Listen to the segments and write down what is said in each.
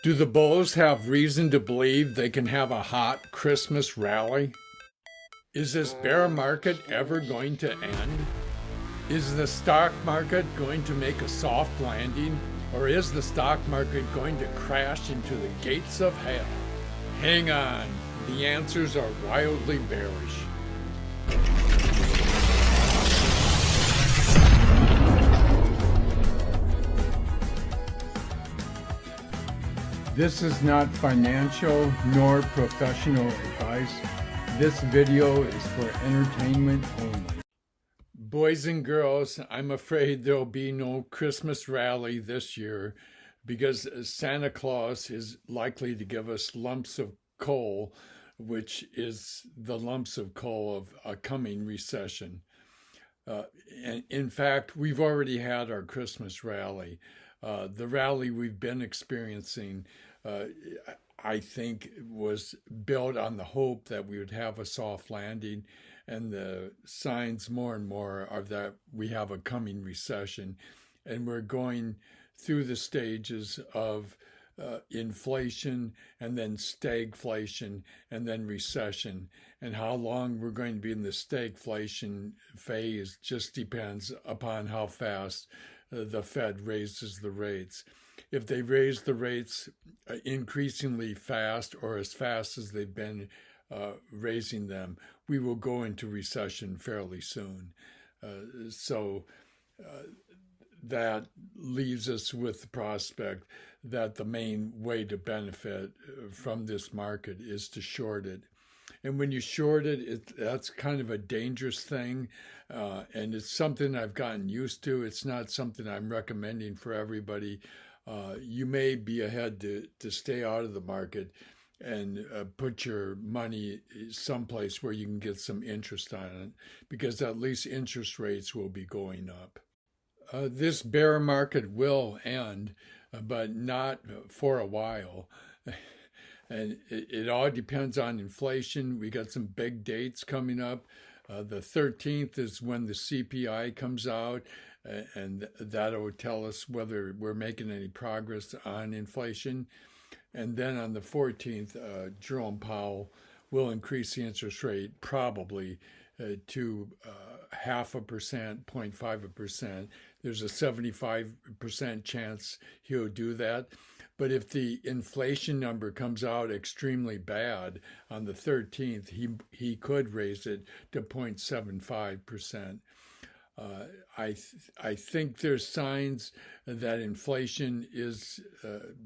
Do the bulls have reason to believe they can have a hot Christmas rally? Is this bear market ever going to end? Is the stock market going to make a soft landing? Or is the stock market going to crash into the gates of hell? Hang on, the answers are wildly bearish. This is not financial nor professional advice. This video is for entertainment only. Boys and girls, I'm afraid there'll be no Christmas rally this year because Santa Claus is likely to give us lumps of coal, which is the lumps of coal of a coming recession. And in fact, we've already had our Christmas rally. The rally we've been experiencing, I think, was built on the hope that we would have a soft landing, and the signs more and more are that we have a coming recession, and we're going through the stages of inflation and then stagflation and then recession. And how long we're going to be in the stagflation phase just depends upon how fast the Fed raises the rates. If they raise the rates increasingly fast or as fast as they've been raising them, we will go into recession fairly soon. So that leaves us with the prospect that the main way to benefit from this market is to short it. And when you short it, that's kind of a dangerous thing. And it's something I've gotten used to. It's not something I'm recommending for everybody. You may be ahead to stay out of the market and put your money someplace where you can get some interest on it, because at least interest rates will be going up. This bear market will end, but not for a while. And it all depends on inflation. We got some big dates coming up. The 13th is when the CPI comes out, and that'll tell us whether we're making any progress on inflation. And then on the 14th, Jerome Powell will increase the interest rate probably to 0.5%, 0.5%. There's a 75% chance he'll do that. But if the inflation number comes out extremely bad on the 13th, he could raise it to 0.75%. I think there's signs that inflation is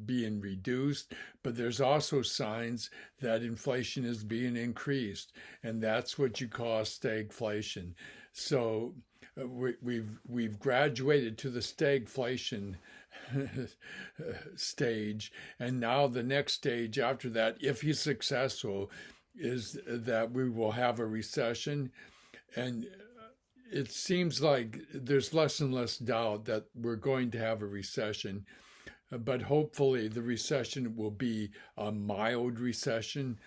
being reduced, but there's also signs that inflation is being increased, and that's what you call stagflation. So we've graduated to the stagflation stage, and now the next stage after that, if he's successful, is that we will have a recession. And it seems like there's less and less doubt that we're going to have a recession, but hopefully the recession will be a mild recession,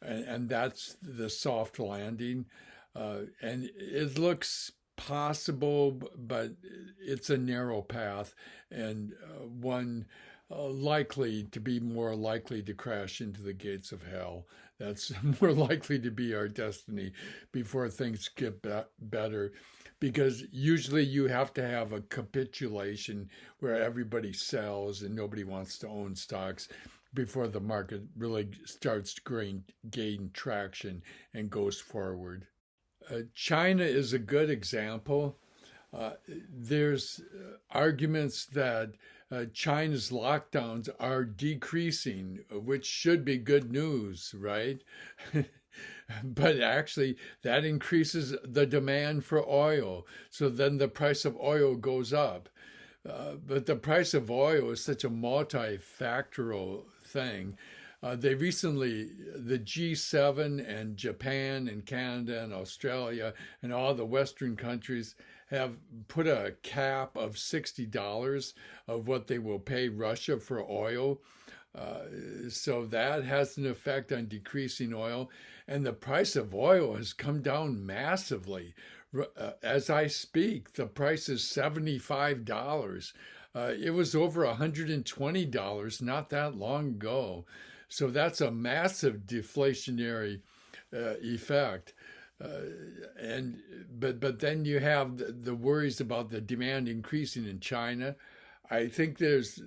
and that's the soft landing. And it looks possible, but it's a narrow path, and one likely to be more likely to crash into the gates of hell. That's more likely to be our destiny before things get better, because usually you have to have a capitulation where everybody sells and nobody wants to own stocks before the market really starts to gain traction and goes forward. China is a good example. There's arguments that China's lockdowns are decreasing, which should be good news, right? But actually, that increases the demand for oil. So then the price of oil goes up. But the price of oil is such a multifactorial thing. The G7 and Japan and Canada and Australia and all the Western countries have put a cap of $60 of what they will pay Russia for oil. So that has an effect on decreasing oil. And the price of oil has come down massively. As I speak, the price is $75. It was over $120 not that long ago. So that's a massive deflationary effect. But then you have the worries about the demand increasing in China. I think there's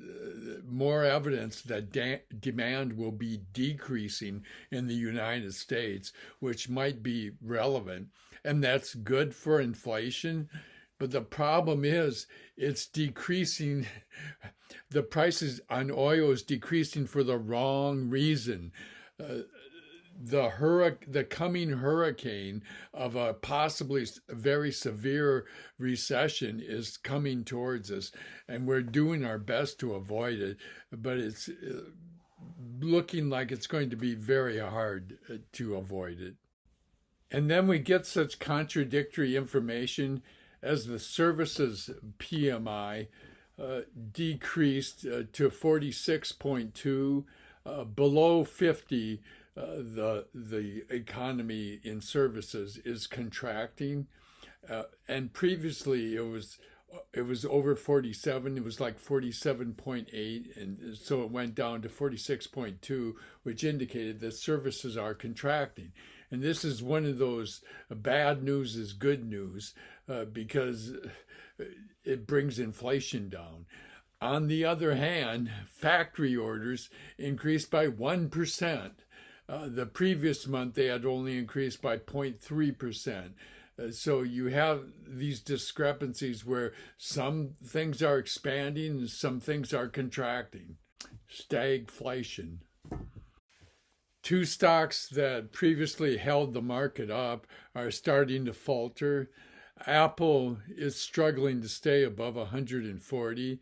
more evidence that demand will be decreasing in the United States, which might be relevant, and that's good for inflation. But the problem is it's decreasing. The prices on oil is decreasing for the wrong reason. The coming hurricane of a possibly very severe recession is coming towards us, and we're doing our best to avoid it, but it's looking like it's going to be very hard to avoid it. And then we get such contradictory information as the services PMI decreased to 46.2, below 50. The economy in services is contracting, and previously it was over 47. It was like 47.8, and so it went down to 46.2, which indicated that services are contracting. And this is one of those bad news is good news, because it brings inflation down. On the other hand, factory orders increased by 1%. The previous month, they had only increased by 0.3%. So you have these discrepancies where some things are expanding and some things are contracting. Stagflation. Two stocks that previously held the market up are starting to falter. Apple is struggling to stay above 140,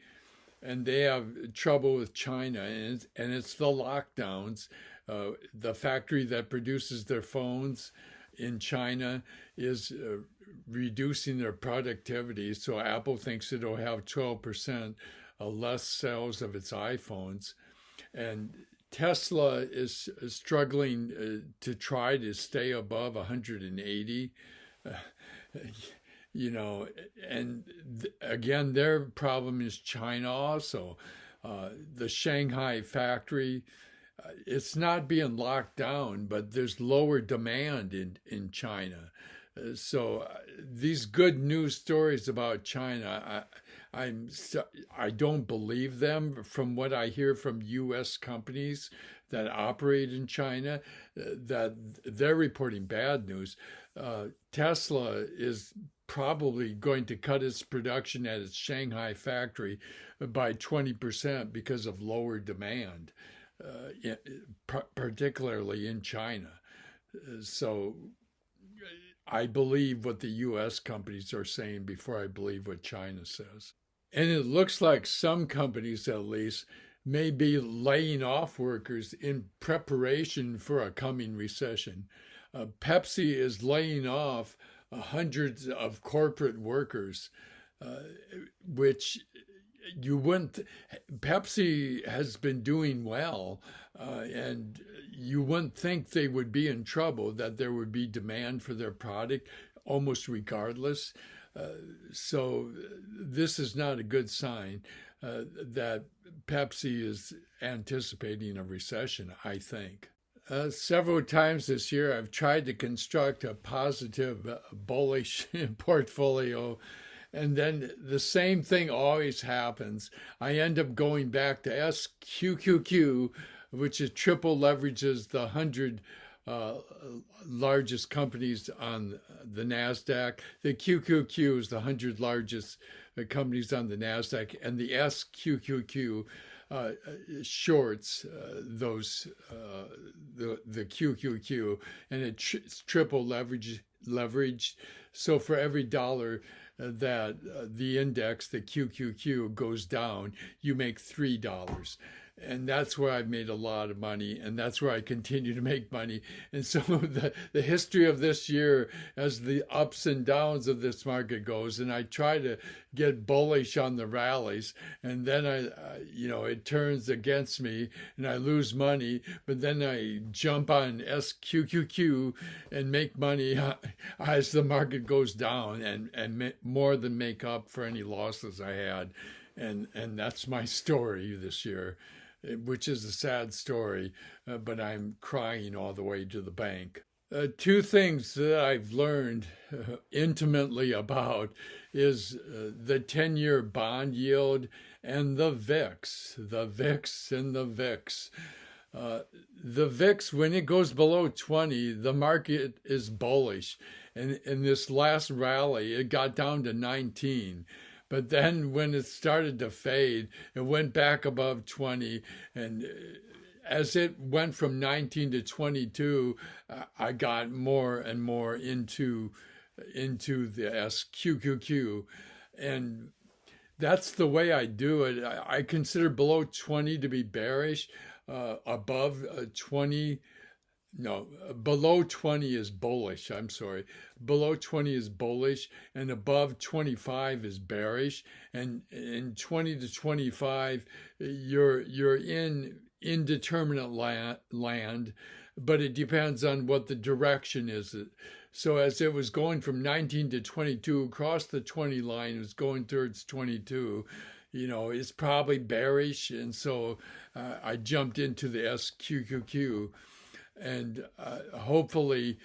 and they have trouble with China, and it's the lockdowns. The factory that produces their phones in China is reducing their productivity. So Apple thinks it'll have 12% less sales of its iPhones. And Tesla is struggling to try to stay above 180. And again, their problem is China also. The Shanghai factory, it's not being locked down, but there's lower demand in China. So these good news stories about China, I don't believe them. From what I hear from U.S. companies that operate in China, that they're reporting bad news. Tesla is probably going to cut its production at its Shanghai factory by 20% because of lower demand, particularly in China. So I believe what the U.S. companies are saying before I believe what China says. And it looks like some companies, at least, may be laying off workers in preparation for a coming recession. Pepsi is laying off hundreds of corporate workers, which you wouldn't. Pepsi has been doing well, and you wouldn't think they would be in trouble, that there would be demand for their product almost regardless. So this is not a good sign that Pepsi is anticipating a recession, I think. Several times this year, I've tried to construct a positive, bullish portfolio, and then the same thing always happens. I end up going back to SQQQ, which is triple leverages the 100 largest companies on the NASDAQ. The QQQ is the 100 largest companies on the NASDAQ, and the SQQQ shorts those the QQQ, and it's triple leveraged. So for every dollar that the index, the QQQ, goes down, you make $3. And that's where I've made a lot of money, and that's where I continue to make money. And so the history of this year, as the ups and downs of this market goes, and I try to get bullish on the rallies, and then it turns against me, and I lose money. But then I jump on SQQQ and make money as the market goes down, and more than make up for any losses I had. and that's my story this year, which is a sad story, but I'm crying all the way to the bank. Two things that I've learned intimately about is the 10-year bond yield and the VIX, and the VIX. The VIX, when it goes below 20, the market is bullish. And in this last rally, it got down to 19. But then when it started to fade, it went back above 20. And as it went from 19 to 22, I got more and more into the SQQQ. And that's the way I do it. I consider below 20 to be bearish. Above 20, no, below 20 is bullish. I'm sorry. Below 20 is bullish, and above 25 is bearish. And in 20 to 25, you're in indeterminate land, but it depends on what the direction is. So as it was going from 19 to 22 across the 20 line, it was going towards 22. It's probably bearish, and so I jumped into the SQQQ, and hopefully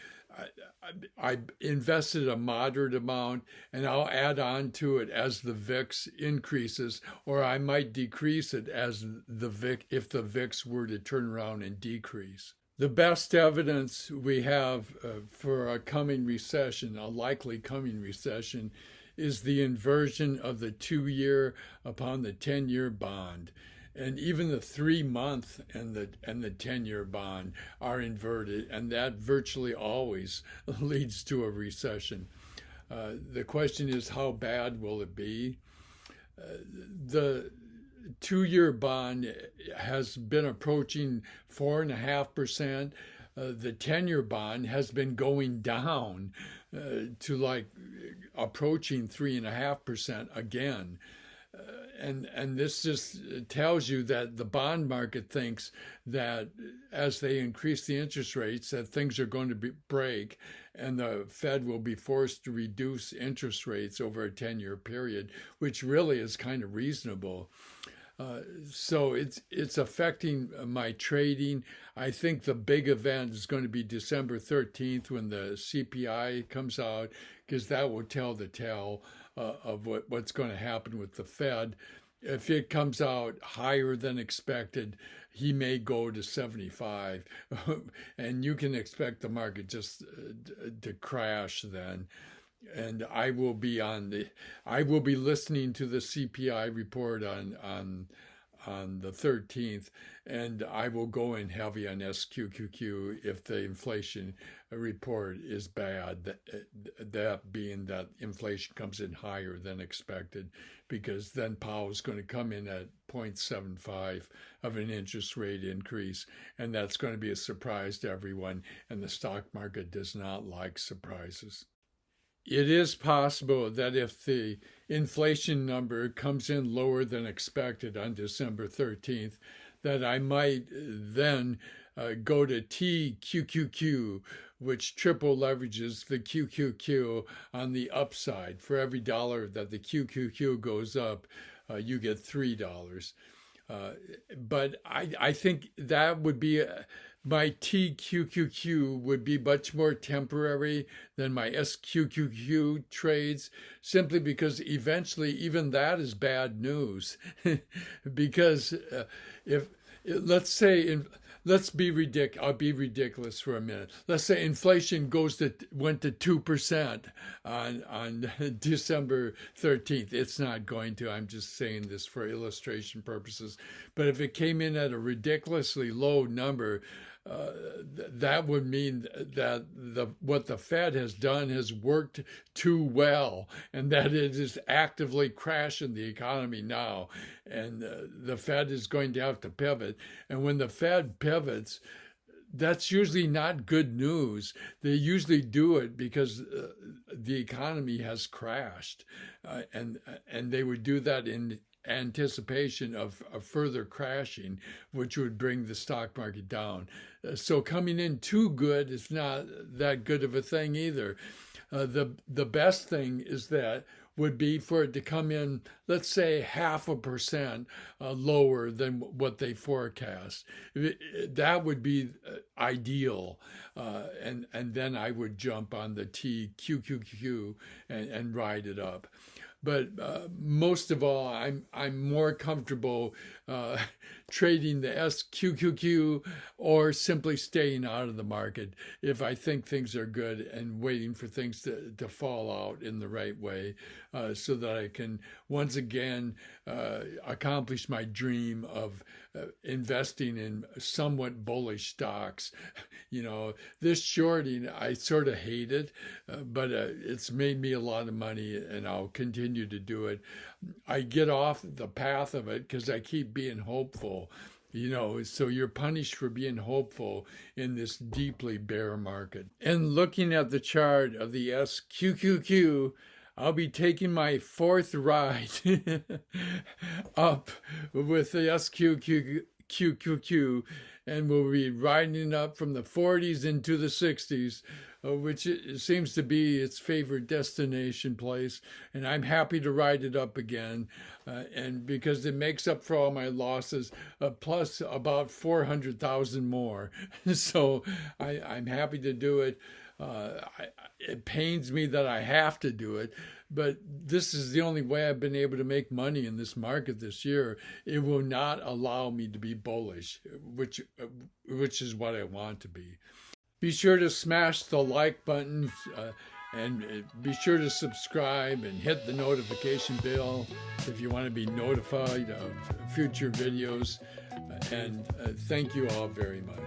I invested a moderate amount, and I'll add on to it as the VIX increases, or I might decrease it as the VIX if the VIX were to turn around and decrease. The best evidence we have for a coming recession, a likely coming recession, is the inversion of the 2-year upon the 10-year bond. And even the 3-month and the 10-year bond are inverted, and that virtually always leads to a recession. The question is, how bad will it be? The 2-year bond has been approaching 4.5%. The 10-year bond has been going down to like approaching 3.5% again. And this just tells you that the bond market thinks that as they increase the interest rates, that things are going to break, and the Fed will be forced to reduce interest rates over a 10-year period, which really is kind of reasonable. So it's affecting my trading. I think the big event is going to be December 13th when the CPI comes out, because that will tell the tale of what's going to happen with the Fed. If it comes out higher than expected, he may go to 75, and you can expect the market just to crash then. And I will be listening to the CPI report on the 13th, and I will go in heavy on SQQQ if the inflation report is bad, that being that inflation comes in higher than expected, because then Powell is going to come in at 0.75 of an interest rate increase, and that's going to be a surprise to everyone, and the stock market does not like surprises. It is possible that if the inflation number comes in lower than expected on December 13th, that I might then go to TQQQ, which triple leverages the QQQ on the upside. For every dollar that the QQQ goes up, you get $3. But I think that would be my TQQQ would be much more temporary than my SQQQ trades, simply because eventually even that is bad news. Because if let's say I'll be ridiculous for a minute. Let's say inflation went to 2% on December 13th. It's not going to. I'm just saying this for illustration purposes. But if it came in at a ridiculously low number, that would mean that what the Fed has done has worked too well, and that it is actively crashing the economy now, and the Fed is going to have to pivot. And when the Fed pivots, that's usually not good news. They usually do it because the economy has crashed, and they would do that in anticipation of a further crashing, which would bring the stock market down. So coming in too good is not that good of a thing either. The best thing is that would be for it to come in, let's say 0.5% lower than what they forecast. That would be ideal. And then I would jump on the TQQQ and ride it up. But most of all, I'm more comfortable trading the SQQQ or simply staying out of the market if I think things are good and waiting for things to fall out in the right way, so that I can once again accomplish my dream of investing in somewhat bullish stocks. This shorting, I sort of hate it, but it's made me a lot of money, and I'll continue to do it. I get off the path of it because I keep being hopeful. So you're punished for being hopeful in this deeply bear market. And looking at the chart of the SQQQ, I'll be taking my fourth ride up with the SQQQ, and we'll be riding up from the 40s into the 60s, which it seems to be its favorite destination place. And I'm happy to ride it up again, and because it makes up for all my losses, plus about 400,000 more. So I'm happy to do it. It pains me that I have to do it, but this is the only way I've been able to make money in this market this year. It will not allow me to be bullish, which is what I want to be. Be sure to smash the like button, and be sure to subscribe and hit the notification bell if you want to be notified of future videos. And thank you all very much.